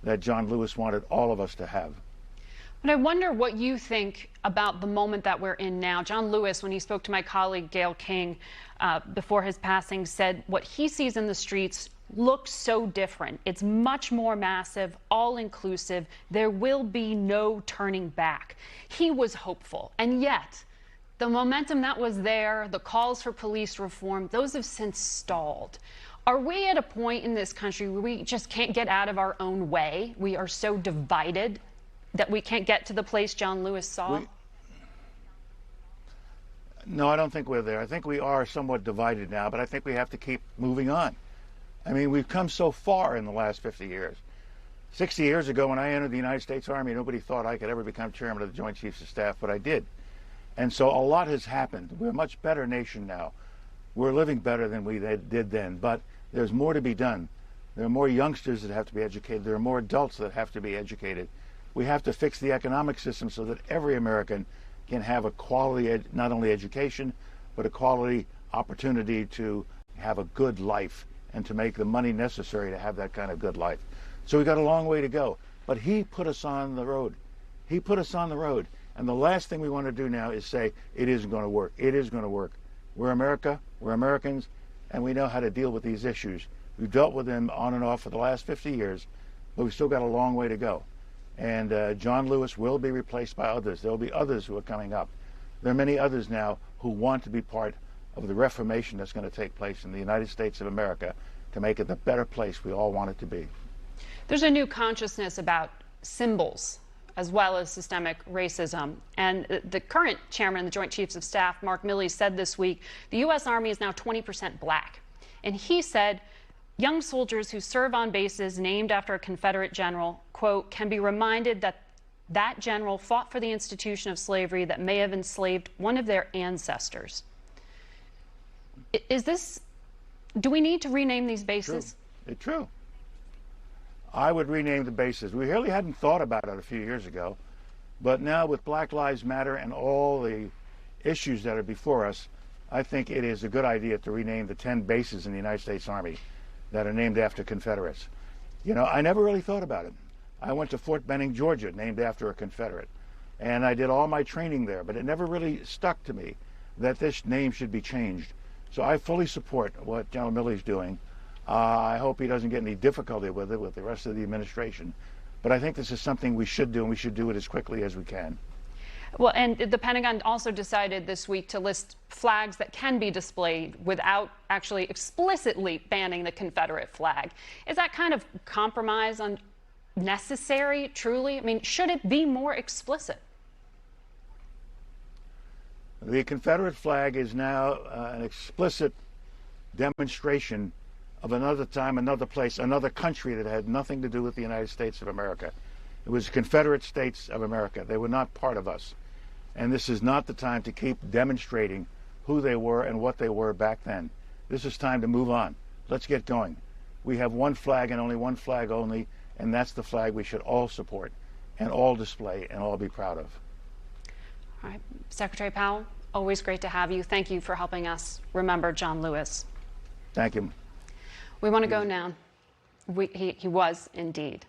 that John Lewis wanted all of us to have. But I wonder what you think about the moment that we're in now. John Lewis, when he spoke to my colleague Gail King before his passing, said what he sees in the streets looks so different. It's much more massive, all-inclusive. There will be no turning back. He was hopeful, and yet the momentum that was there, the calls for police reform, those have since stalled. Are we at a point in this country where we just can't get out of our own way? We are so divided that we can't get to the place John Lewis saw? No, I don't think we're there. I think we are somewhat divided now, but I think we have to keep moving on. I mean, we've come so far in the last 50 years. 60 years ago, when I entered the United States Army, nobody thought I could ever become chairman of the Joint Chiefs of Staff, but I did. And so a lot has happened. We're a much better nation now. We're living better than we did then, but there's more to be done. There are more youngsters that have to be educated. There are more adults that have to be educated. We have to fix the economic system so that every American can have a quality, not only education, but a quality opportunity to have a good life and to make the money necessary to have that kind of good life. So we've got a long way to go. But he put us on the road. He put us on the road. And the last thing we want to do now is say, it isn't going to work. It is going to work. We're America, we're Americans, and we know how to deal with these issues. We've dealt with them on and off for the last 50 years, but we've still got a long way to go. And John Lewis will be replaced by others. There will be others who are coming up. There are many others now who want to be part of the reformation that's going to take place in the United States of America to make it the better place we all want it to be. There's a new consciousness about symbols as well as systemic racism. And the current chairman of the Joint Chiefs of Staff, Mark Milley, said this week, the U.S. Army is now 20% black. And he said, young soldiers who serve on bases named after a Confederate general, quote, can be reminded that that general fought for the institution of slavery that may have enslaved one of their ancestors. Do we need to rename these bases? True. It's true. I would rename the bases. We really hadn't thought about it a few years ago, but now with Black Lives Matter and all the issues that are before us, I think it is a good idea to rename the 10 bases in the United States Army that are named after Confederates. You know, I never really thought about it. I went to Fort Benning, Georgia, named after a Confederate, and I did all my training there, but it never really stuck to me that this name should be changed. So I fully support what General Milley's doing. I hope he doesn't get any difficulty with it with the rest of the administration. But I think this is something we should do, and we should do it as quickly as we can. Well, and the Pentagon also decided this week to list flags that can be displayed without actually explicitly banning the Confederate flag. Is that kind of compromise necessary, truly? I mean, should it be more explicit? The Confederate flag is now an explicit demonstration of another time, another place, another country that had nothing to do with the United States of America. It was Confederate States of America. They were not part of us. And this is not the time to keep demonstrating who they were and what they were back then. This is time to move on. Let's get going. We have one flag and only one flag only, and that's the flag we should all support and all display and all be proud of. All right. Secretary Powell, always great to have you. Thank you for helping us remember John Lewis. Thank you. We want to go now. He was indeed.